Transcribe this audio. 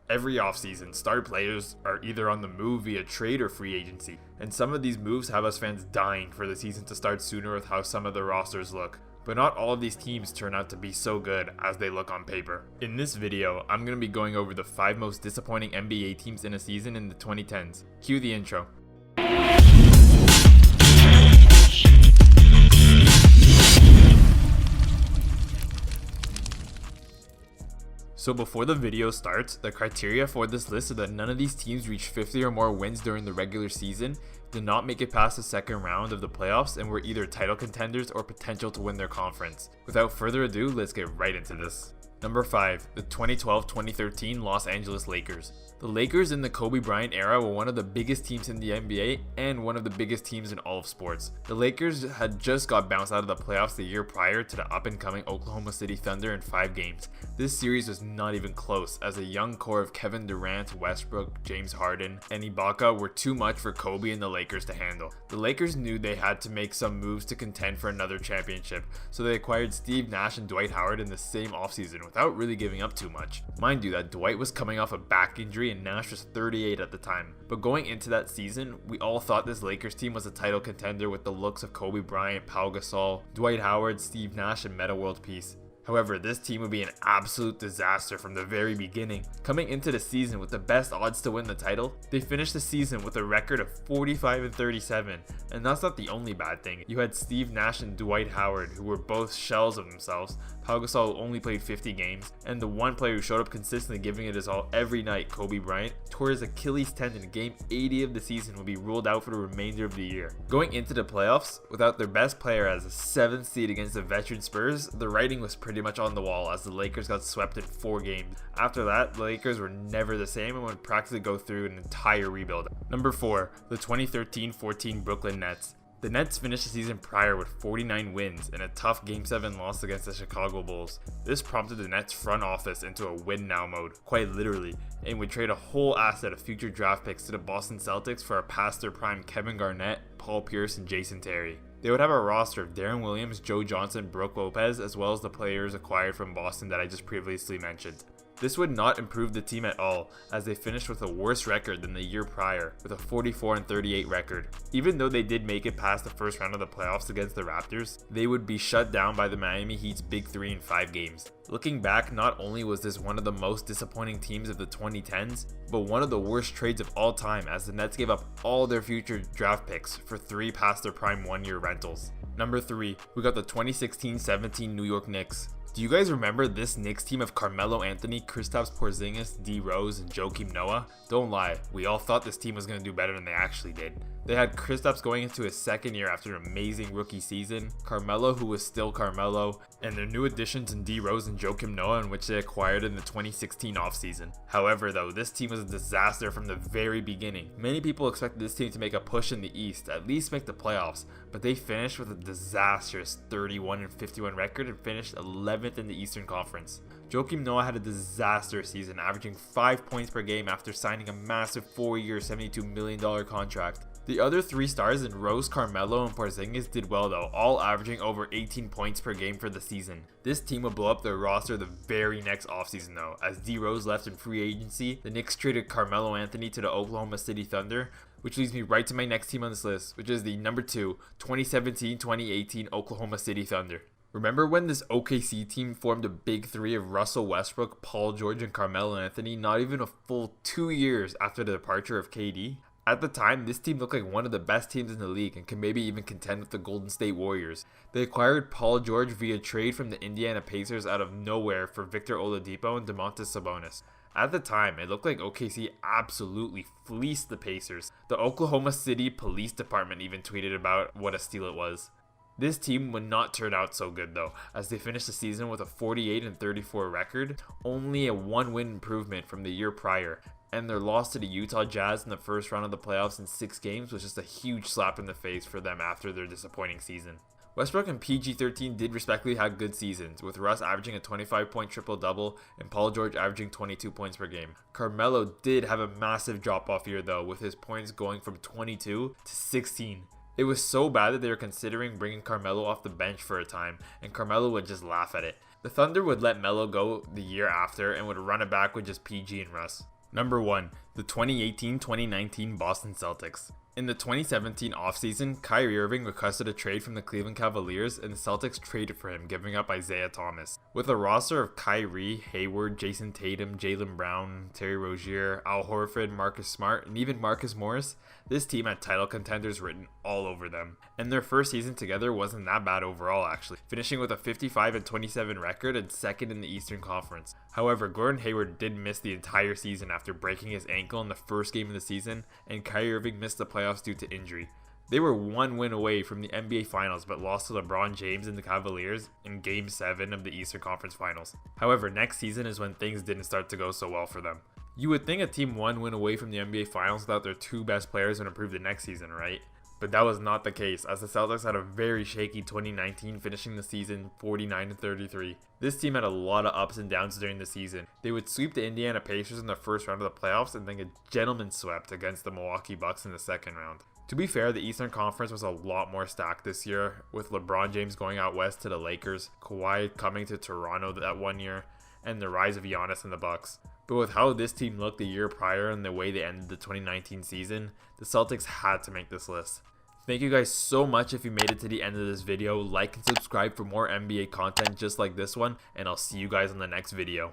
Every offseason, star players are either on the move via trade or free agency, and some of these moves have us fans dying for the season to start sooner with how some of the rosters look. But not all of these teams turn out to be so good as they look on paper. In this video, I'm going to be going over the 5 most disappointing NBA teams in a season in the 2010s. Cue the intro. So before the video starts, the criteria for this list are that none of these teams reached 50 or more wins during the regular season, did not make it past the second round of the playoffs, and were either title contenders or potential to win their conference. Without further ado, let's get right into this. Number 5, the 2012-2013 Los Angeles Lakers. The Lakers in the Kobe Bryant era were one of the biggest teams in the NBA and one of the biggest teams in all of sports. The Lakers had just got bounced out of the playoffs the year prior to the up-and-coming Oklahoma City Thunder in 5 games. This series was not even close, as a young core of Kevin Durant, Westbrook, James Harden, and Ibaka were too much for Kobe and the Lakers to handle. The Lakers knew they had to make some moves to contend for another championship, so they acquired Steve Nash and Dwight Howard in the same offseason without really giving up too much. Mind you that Dwight was coming off a back injury and Nash was 38 at the time. But going into that season, we all thought this Lakers team was a title contender with the looks of Kobe Bryant, Pau Gasol, Dwight Howard, Steve Nash, and Metta World Peace. However, this team would be an absolute disaster from the very beginning. Coming into the season with the best odds to win the title, they finished the season with a record of 45-37, and that's not the only bad thing. You had Steve Nash and Dwight Howard, who were both shells of themselves. Pau Gasol only played 50 games, and the one player who showed up consistently giving it his all every night, Kobe Bryant, tore his Achilles tendon in game 80 of the season, will be ruled out for the remainder of the year. Going into the playoffs, without their best player as a 7th seed against the veteran Spurs, the writing was pretty much on the wall as the Lakers got swept in 4 games. After that, the Lakers were never the same and would practically go through an entire rebuild. Number 4, the 2013-14 Brooklyn Nets. The Nets finished the season prior with 49 wins and a tough Game 7 loss against the Chicago Bulls. This prompted the Nets front office into a win now mode, quite literally, and would trade a whole asset of future draft picks to the Boston Celtics for a past their prime Kevin Garnett, Paul Pierce, and Jason Terry. They would have a roster of Darren Williams, Joe Johnson, Brook Lopez, as well as the players acquired from Boston that I just previously mentioned. This would not improve the team at all, as they finished with a worse record than the year prior, with a 44-38 record. Even though they did make it past the first round of the playoffs against the Raptors, they would be shut down by the Miami Heat's Big 3 in 5 games. Looking back, not only was this one of the most disappointing teams of the 2010s, but one of the worst trades of all time, as the Nets gave up all their future draft picks for 3 past their prime 1-year rentals. Number 3, we got the 2016-17 New York Knicks. Do you guys remember this Knicks team of Carmelo Anthony, Kristaps Porzingis, D Rose, and Joakim Noah? Don't lie, we all thought this team was going to do better than they actually did. They had Kristaps going into his second year after an amazing rookie season, Carmelo, who was still Carmelo, and their new additions in D Rose and Joakim Noah, in which they acquired in the 2016 offseason. However though, this team was a disaster from the very beginning. Many people expected this team to make a push in the East, at least make the playoffs, but they finished with a disastrous 31-51 record and finished 11th in the Eastern Conference. Joakim Noah had a disastrous season, averaging 5 points per game after signing a massive 4-year $72 million contract. The other 3 stars in Rose, Carmelo, and Porzingis did well though, all averaging over 18 points per game for the season. This team would blow up their roster the very next offseason though, as D Rose left in free agency. The Knicks traded Carmelo Anthony to the Oklahoma City Thunder, which leads me right to my next team on this list, which is the number 2, 2017-2018 Oklahoma City Thunder. Remember when this OKC team formed a big 3 of Russell Westbrook, Paul George, and Carmelo Anthony not even a full 2 years after the departure of KD? At the time, this team looked like one of the best teams in the league and could maybe even contend with the Golden State Warriors. They acquired Paul George via trade from the Indiana Pacers out of nowhere for Victor Oladipo and Domantas Sabonis. At the time, it looked like OKC absolutely fleeced the Pacers. The Oklahoma City Police Department even tweeted about what a steal it was. This team would not turn out so good though, as they finished the season with a 48-34 record, only a 1-win improvement from the year prior, and their loss to the Utah Jazz in the first round of the playoffs in 6 games was just a huge slap in the face for them after their disappointing season. Westbrook and PG-13 did respectively have good seasons, with Russ averaging a 25-point triple-double and Paul George averaging 22 points per game. Carmelo did have a massive drop-off year though, with his points going from 22 to 16. It was so bad that they were considering bringing Carmelo off the bench for a time, and Carmelo would just laugh at it. The Thunder would let Melo go the year after and would run it back with just PG and Russ. Number 1. The 2018-2019 Boston Celtics. In the 2017 offseason, Kyrie Irving requested a trade from the Cleveland Cavaliers, and the Celtics traded for him, giving up Isaiah Thomas. With a roster of Kyrie, Hayward, Jason Tatum, Jaylen Brown, Terry Rozier, Al Horford, Marcus Smart, and even Marcus Morris, this team had title contenders written all over them. And their first season together wasn't that bad overall, actually, finishing with a 55-27 record and second in the Eastern Conference. However, Gordon Hayward did miss the entire season after breaking his ankle in the first game of the season, and Kyrie Irving missed the playoffs due to injury. They were one win away from the NBA Finals but lost to LeBron James and the Cavaliers in Game 7 of the Eastern Conference Finals. However, next season is when things didn't start to go so well for them. You would think a team one win away from the NBA Finals without their two best players would improve the next season, right? But that was not the case, as the Celtics had a very shaky 2019, finishing the season 49-33. This team had a lot of ups and downs during the season. They would sweep the Indiana Pacers in the first round of the playoffs and then get gentleman swept against the Milwaukee Bucks in the second round. To be fair, the Eastern Conference was a lot more stacked this year, with LeBron James going out west to the Lakers, Kawhi coming to Toronto that one year, and the rise of Giannis and the Bucks. But with how this team looked the year prior and the way they ended the 2019 season, the Celtics had to make this list. Thank you guys so much if you made it to the end of this video. Like and subscribe for more NBA content just like this one, and I'll see you guys on the next video.